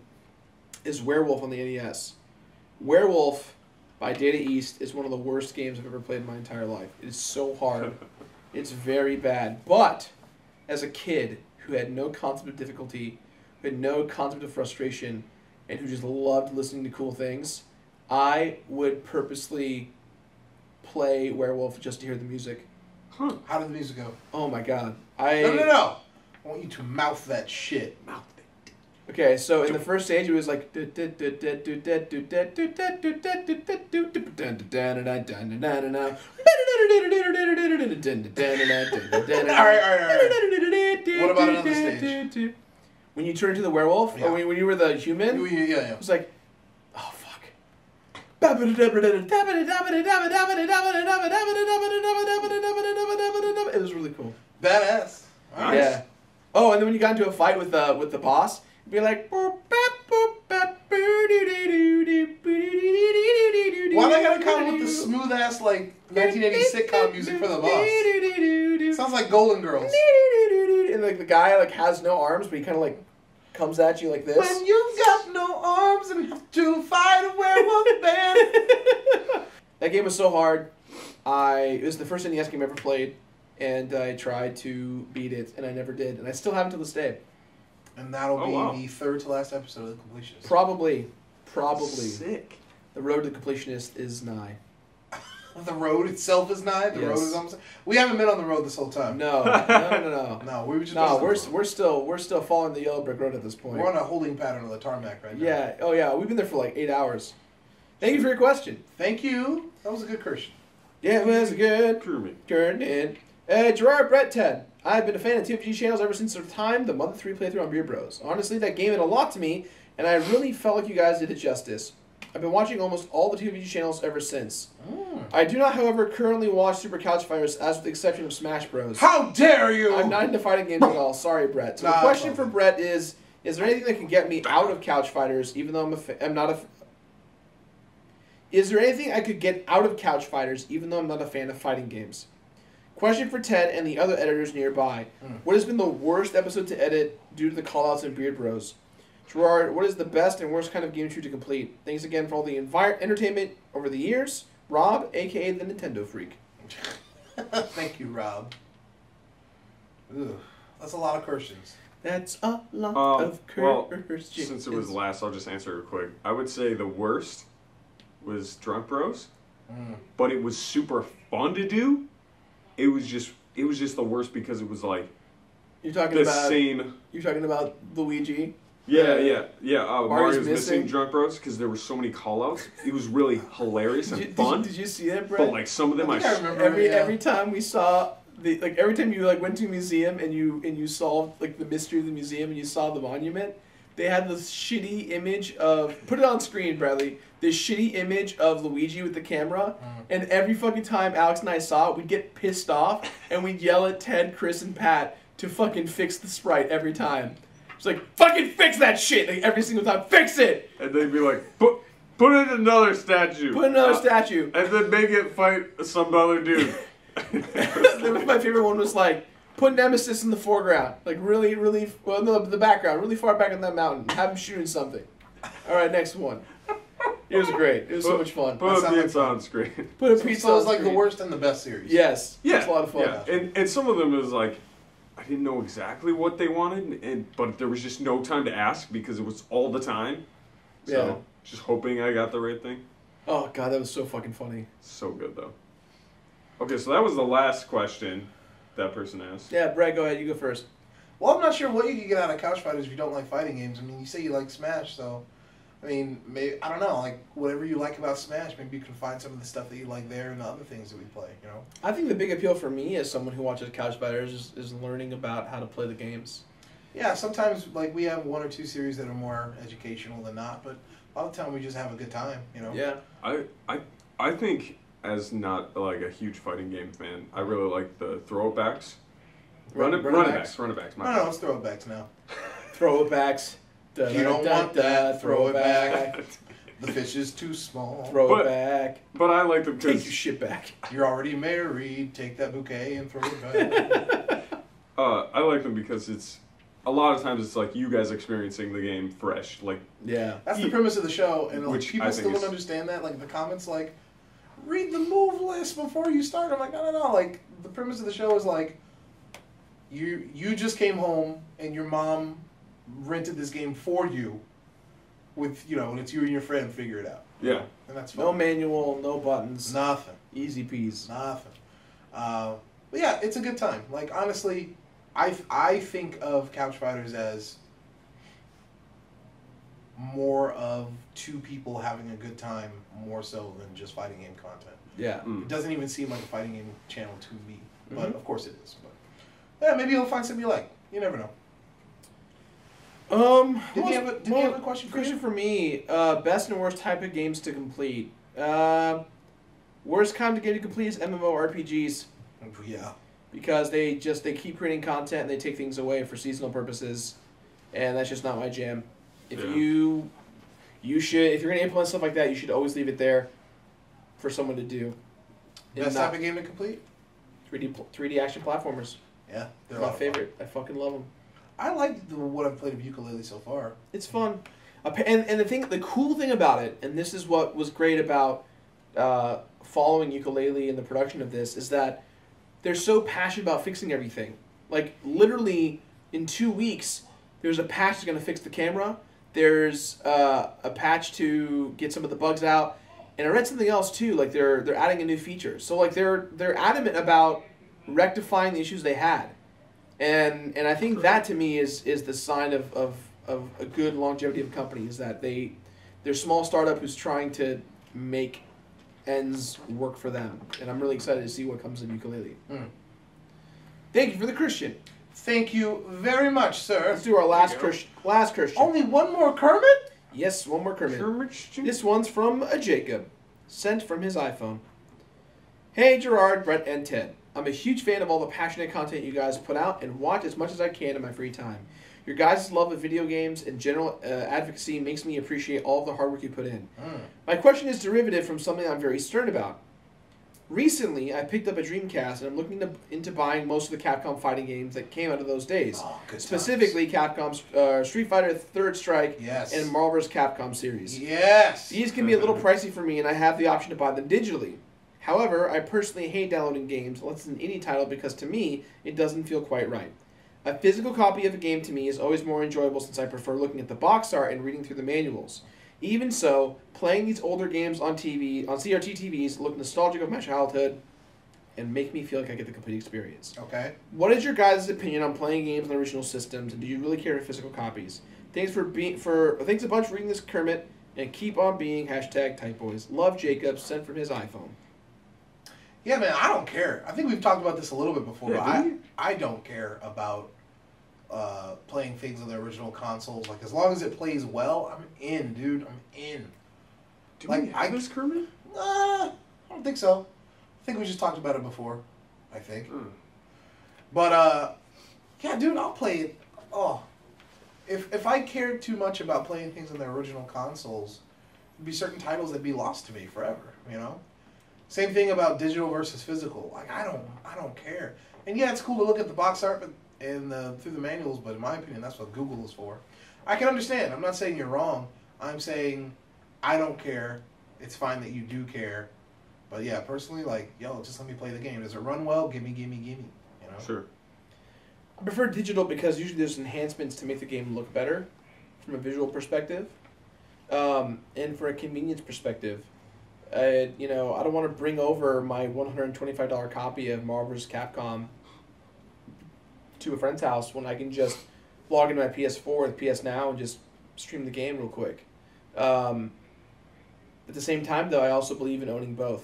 is Werewolf on the NES. Werewolf by Data East is one of the worst games I've ever played in my entire life. It is so hard. It's very bad. But as a kid who had no concept of difficulty, who had no concept of frustration, and who just loved listening to cool things, I would purposely play Werewolf just to hear the music. Huh. How did the music go? Oh my god. No. I want you to mouth that shit. Mouth it. Okay, so in the first stage it was like Alright. What about another stage? When you turn into the werewolf, or when you were the human, Yeah. it was like, oh fuck. It was really cool. Badass. Nice. Yeah. Oh, and then when you got into a fight with the boss, it'd be like. Why they gotta come with the smooth ass like 1980s sitcom music for the boss? Sounds like Golden Girls. And like the guy like has no arms, but he kind of like comes at you like this. When you've got no arms and have to fight a werewolf man. That game was so hard. It was the first NES game I ever played, and I tried to beat it, and I never did, and I still haven't to this day. And that'll be the third to last episode of the Completionist. Probably. Sick. The road to the Completionist is nigh. The road itself is nigh. The road is almost. We haven't been on the road this whole time. No. No, we were just. No, we're still following the yellow brick road at this point. We're on a holding pattern on the tarmac right now. Yeah. Oh yeah. We've been there for like 8 hours. Thank you for your question. Thank you. That was a good question. Yeah, it was a good. Kermit. Kermit. Jirard, Brett, Ted. I've been a fan of TFG channels ever since the time the Mother 3 playthrough on Beer Bros. Honestly, that game meant a lot to me, and I really felt like you guys did it justice. I've been watching almost all the TFG channels ever since. I do not, however, currently watch Super Couch Fighters, as with the exception of Smash Bros. How dare you! I'm not into fighting games at all. Sorry, Brett. So the question for Brett is there anything that can get me out of Couch Fighters, even though I'm not a... Is there anything I could get out of Couch Fighters, even though I'm not a fan of fighting games? Question for Ted and the other editors nearby. What has been the worst episode to edit due to the callouts in Beard Bros? Jirard, what is the best and worst kind of game to complete? Thanks again for all the entertainment over the years. Rob, a.k.a. the Nintendo Freak. Thank you, Rob. Ugh, that's a lot of questions. That's a lot of questions. Well, since it was last, I'll just answer it quick. I would say the worst was Drunk Bros, but it was super fun to do. It was just the worst because it was like you're talking about Luigi. Yeah. Mario's missing Drunk Bros because there were so many callouts. It was really hilarious and fun. Did you see that, Brett? But like some of them, I remember every time we saw every time you like went to a museum and you solved like the mystery of the museum and you saw the monument, they had this shitty image of... Put it on screen, Bradley. This shitty image of Luigi with the camera. And every fucking time Alex and I saw it, we'd get pissed off. And we'd yell at Ted, Chris, and Pat to fucking fix the sprite every time. It's like, fucking fix that shit! Like, every single time, fix it! And they'd be like, put in another statue. Put another statue. And then make it fight some other dude. My favorite one was like, put Nemesis in the foreground. Like, really, really... Well, no, the background. Really far back on that mountain. Have him shooting something. Alright, next one. It was great. It was so much fun. Put a pizza on screen. Put a pizza So on it's like screen. the worst and the best series. Yes. Yeah. It's a lot of fun. Yeah. And some of them is like, I didn't know exactly what they wanted, but there was just no time to ask because it was all the time. So, Yeah. just hoping I got the right thing. Oh, God, that was so fucking funny. So good, though. Okay, so that was the last question that person asked. Yeah, Brett, go ahead. You go first. Well, I'm not sure what you can get out of couch fighters if you don't like fighting games. I mean, you say you like Smash, so I mean, maybe I don't know, like whatever you like about Smash, maybe you can find some of the stuff that you like there and the other things that we play. You know. I think the big appeal for me as someone who watches Couch Fighters is learning about how to play the games. Yeah, sometimes like we have one or two series that are more educational than not, but a lot of the time we just have a good time. You know. Yeah. I think as not like a huge fighting game fan, I really like the throwbacks. Runnabacks. No, it's throwbacks now. Throwbacks. If you don't want that, throw it back. back. The fish is too small. Throw it back. But I like them Take because your shit back. You're already married. Take that bouquet and throw it back. I like them because it's a lot of times it's like you guys experiencing the game fresh. Like Yeah. That's the premise of the show, and like, Which I people think still don't is- understand that. Like the comments, like read the move list before you start. I'm like, no. Like the premise of the show is like you just came home and your mom rented this game for you, with and it's you and your friend figure it out. yeah. And that's fun. No manual, no buttons. Nothing. Easy peas. Nothing. But yeah, it's a good time. Like honestly, I think of Couch Fighters as more of two people having a good time, more so than just fighting game content. Yeah. Mm. It doesn't even seem like a fighting game channel to me, but Mhm. of course it is. But yeah, maybe you'll find something you like. You never know. Did he have a question for you? For me, best and worst type of games to complete. Worst kind of game to complete is MMORPGs Yeah. because they keep creating content and they take things away for seasonal purposes, and that's just not my jam. If Yeah. if you're gonna implement stuff like that, you should always leave it there for someone to do. And Best not type of game to complete? 3D action platformers. Yeah, they're a My lot of fun. favorite. I fucking love them. I like what I've played of ukulele so far. It's fun, and the cool thing about it, and this is what was great about following ukulele and the production of this, is that they're so passionate about fixing everything. Like literally, in 2 weeks, there's a patch that's gonna fix the camera. There's a patch to get some of the bugs out, and I read something else too. Like they're adding a new feature. So like they're adamant about rectifying the issues they had. And I think that to me is the sign of a good longevity of a company, is that they're a small startup who's trying to make ends work for them. And I'm really excited to see what comes of ukulele. Mm. Thank you for the Christian. Thank you very much, sir. Let's do our last There you go. Christian. Last Christian. Only one more Kermit? Yes, one more Kermit. Kermit. This one's from a Jacob, sent from his iPhone. Hey Jirard, Brett, and Ted. I'm a huge fan of all the passionate content you guys put out and watch as much as I can in my free time. Your guys' love of video games and general advocacy makes me appreciate all of the hard work you put in. My question is derivative from something I'm very stern about. Recently, I picked up a Dreamcast and I'm looking into buying most of the Capcom fighting games that came out of those days. Oh, good times. Specifically, Capcom's Street Fighter Third Strike Yes. and Marvel vs. Capcom series. Yes. These can be a little pricey for me, and I have the option to buy them digitally. However, I personally hate downloading games unless it's an indie title because to me, it doesn't feel quite right. A physical copy of a game to me is always more enjoyable since I prefer looking at the box art and reading through the manuals. Even so, playing these older games on TV, on CRT TVs, look nostalgic of my childhood and make me feel like I get the complete experience. Okay. What is your guys' opinion on playing games on the original systems, and do you really care for physical copies? Thanks a bunch for reading this, Kermit, and keep on being #typeboys. Love Jacob, sent from his iPhone. Yeah, man, I don't care. I think we've talked about this a little bit before, Yeah, but didn't I don't care about playing things on the original consoles. Like, as long as it plays well, I'm in, dude. I'm in. Do Like, we have this, Kermit? I don't think so. I think we just talked about it before. I think. But, yeah, dude, I'll play it. Oh. If I cared too much about playing things on the original consoles, there'd be certain titles that'd be lost to me forever, you know? Same thing about digital versus physical. Like, I don't care. And yeah, it's cool to look at the box art and through the manuals, but in my opinion, that's what Google is for. I can understand. I'm not saying you're wrong. I'm saying I don't care. It's fine that you do care. But yeah, personally, like, yo, just let me play the game. Does it run well? Gimme. You know? Sure. I prefer digital because usually there's enhancements to make the game look better from a visual perspective. And for a convenience perspective. I don't want to bring over my $125 copy of Marvel vs. Capcom to a friend's house when I can just log into my PS4 with PS Now and just stream the game real quick. At the same time, though, I also believe in owning both.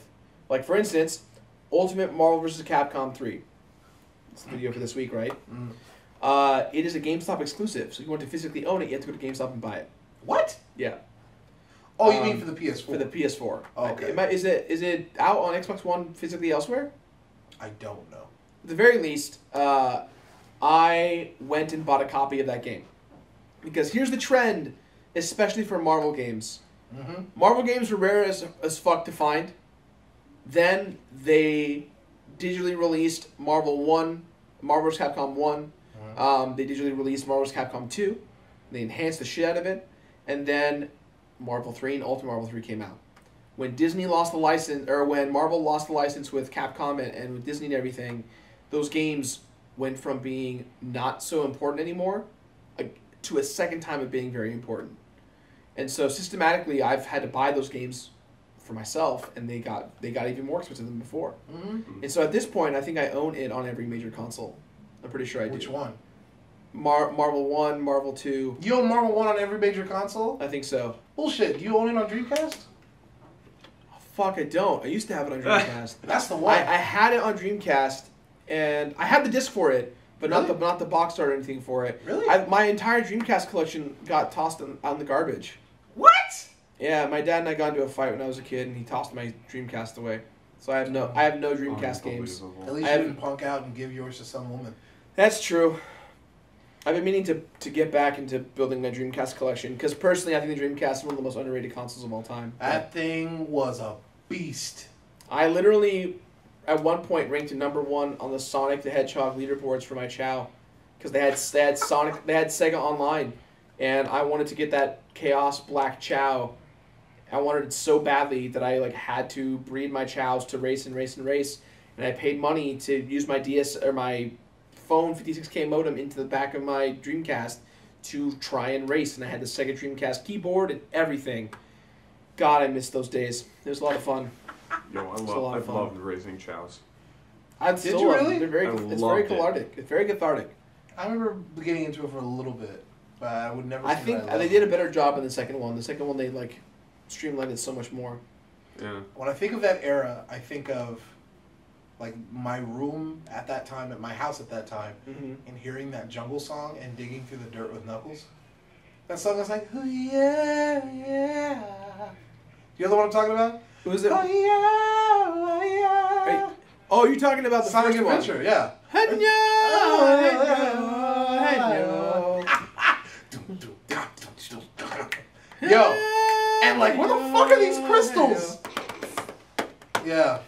Like, for instance, Ultimate Marvel vs. Capcom 3. It's the video for this week, right? It is a GameStop exclusive, so if you want to physically own it, you have to go to GameStop and buy it. What? Yeah. Oh, you mean for the PS4? For the PS4. Oh, okay. Is it out on Xbox One physically elsewhere? I don't know. At the very least, I went and bought a copy of that game. Because here's the trend, especially for Marvel games. Mm-hmm. Marvel games were rare as fuck to find. Then they digitally released Marvel vs. Capcom 1. Mm-hmm. They digitally released Marvel vs. Capcom 2. They enhanced the shit out of it. And then Marvel 3 and Ultimate Marvel 3 came out. When Disney lost the license, or when Marvel lost the license with Capcom and with Disney and everything, those games went from being not so important anymore to a second time of being very important. And so systematically, I've had to buy those games for myself, and they got even more expensive than before. Mm-hmm. And so at this point, I think I own it on every major console. I'm pretty sure I do. Which one? Marvel 1, Marvel 2. You own Marvel 1 on every major console? I think so. Bullshit. Do you own it on Dreamcast? Oh, fuck, I don't. I used to have it on Dreamcast. That's the one. I had it on Dreamcast, and I had the disc for it, but Really? not the box art or anything for it. Really? My entire Dreamcast collection got tossed on the garbage. What? Yeah, my dad and I got into a fight when I was a kid, and he tossed my Dreamcast away. So I have no Dreamcast games. At least you didn't punk out and give yours to some woman. That's true. I've been meaning to get back into building my Dreamcast collection, because personally I think the Dreamcast is one of the most underrated consoles of all time. That thing was a beast. I literally, at one point, ranked #1 on the Sonic the Hedgehog leaderboards for my Chow, because they had Sega Online, and I wanted to get that Chaos Black Chow. I wanted it so badly that I had to breed my Chows to race, and I paid money to use my my phone 56K modem into the back of my Dreamcast to try and race, and I had the Sega Dreamcast keyboard and everything. God, I miss those days. It was a lot of fun. Yo, I loved raising chows. Did you really? It's very cathartic. It's very cathartic. I remember getting into it for a little bit, but I would never. I think they did a better job in the second one. The second one they streamlined it so much more. Yeah. When I think of that era, I think of my room at that time, at my house at that time, and hearing that jungle song and digging through the dirt with Knuckles. That song is like, oh yeah, yeah. You know the one I'm talking about? Who is it? Oh yeah, yeah. Oh, you're talking about the Sonic first Adventure, one. yeah. Yo, and where the fuck are these crystals? Yeah.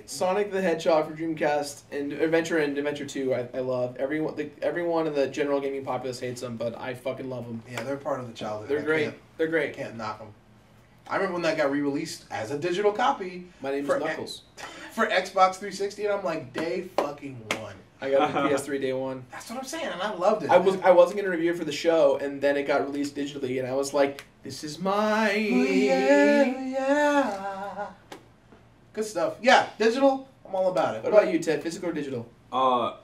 Sonic the Hedgehog for Dreamcast and Adventure 2 I love. Everyone in the general gaming populace hates them, but I fucking love them. Yeah, they're part of the childhood. They're great. They're great. Can't knock them. I remember when that got re-released as a digital copy. My name is Knuckles. For Xbox 360, and I'm like, day fucking one. I got it on PS3 day one. That's what I'm saying, and I loved it. I wasn't gonna review it for the show, and then it got released digitally, and I was like, this is mine. Oh, yeah. Good stuff. Yeah, digital. I'm all about it. What about you, Ted? Physical or digital? I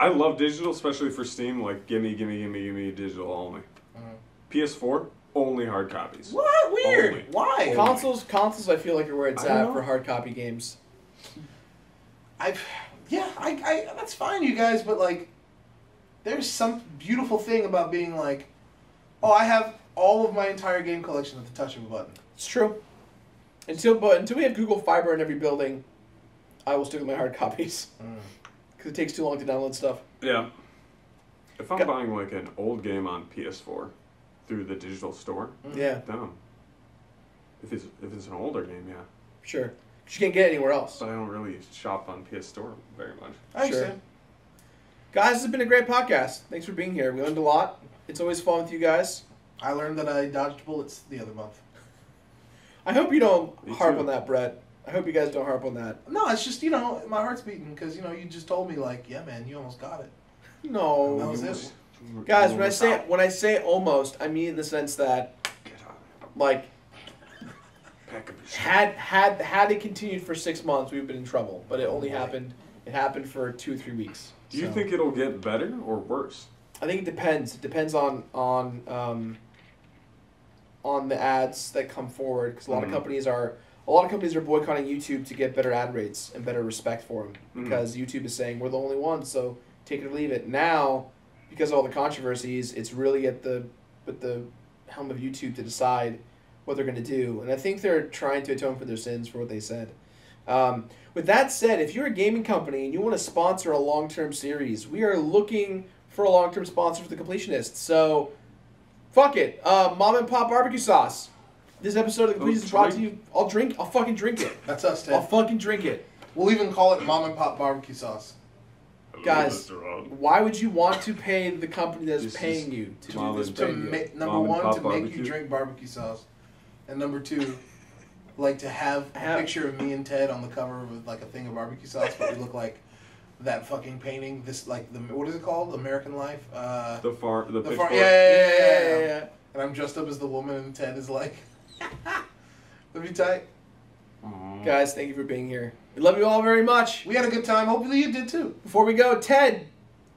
love digital, especially for Steam. Gimme digital only. PS4 only hard copies. What? Weird. Only. Why? Consoles. I feel like are where it's at for hard copy games. I that's fine, you guys, but there's some beautiful thing about being like, oh, I have all of my entire game collection at the touch of a button. It's true. Until we have Google Fiber in every building, I will stick with my hard copies. Because it takes too long to download stuff. Yeah. If I'm buying like an old game on PS4 through the digital store, Yeah. dumb. If it's an older game, yeah. Sure. Because you can't get it anywhere else. But I don't really shop on PS Store very much. I understand. Guys, this has been a great podcast. Thanks for being here. We learned a lot. It's always fun with you guys. I learned that I dodged bullets the other month. I hope you don't Me harp too. on that, Brett. I hope you guys don't harp on that. No, it's just, my heart's beating because, you just told me, like, yeah, man, you almost got it. No. That was it. Guys, when I say almost, I mean in the sense that, Get on. like, Pack up your shit. had it continued for 6 months, we've been in trouble. But it only happened. It happened for 2 or 3 weeks. Do you So, think it'll get better or worse? I think it depends. It depends on the ads that come forward because a lot of companies are boycotting YouTube to get better ad rates and better respect for them because YouTube is saying we're the only ones, so take it or leave it. Now, because of all the controversies, it's really at the helm of YouTube to decide what they're going to do, and I think they're trying to atone for their sins for what they said. With that said, if you're a gaming company and you want to sponsor a long-term series, we are looking for a long-term sponsor for the Completionist. So, fuck it. Mom and Pop barbecue sauce. This episode of the Completionist is brought to you. I'll fucking drink it. That's us, Ted. I'll fucking drink it. We'll even call it Mom and Pop barbecue sauce. Guys, why would you want to pay the company that is This paying is you to Mom do this? and for To you? number Mom and one, Pop to make barbecue. you drink barbecue sauce. And number two, like to have a picture of me and Ted on the cover with like a thing of barbecue sauce, but we look like that fucking painting. This like what is it called? American Life. The pitchfork. Yeah. And I'm dressed up as the woman, and Ted is like, that'd be tight. Aw. Guys, thank you for being here. We love you all very much. We had a good time. Hopefully you did too. Before we go, Ted,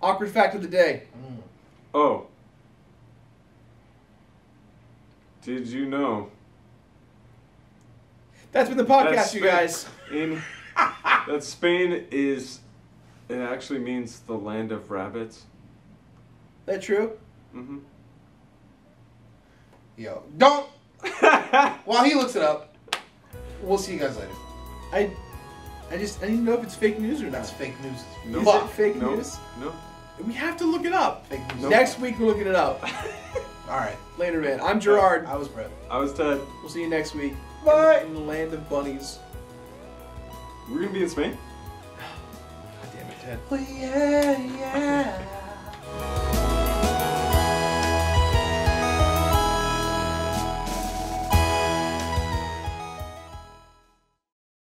awkward fact of the day. Oh. Did you know That's been the podcast, That's you been- guys. that Spain it actually means the land of rabbits? That true? Mm-hmm. Yo, don't. While he looks it up, we'll see you guys later. I need to know if it's fake news or not. That's fake news. No. Is Fuck. it fake No. news? No. We have to look it up. Fake news. Next week we're looking it up. All right. Later, man. I'm Jirard. I was Brett. I was Ted. We'll see you next week. Bye. In the land of bunnies. We're gonna be in Spain? God damn it, Ted. Well, yeah.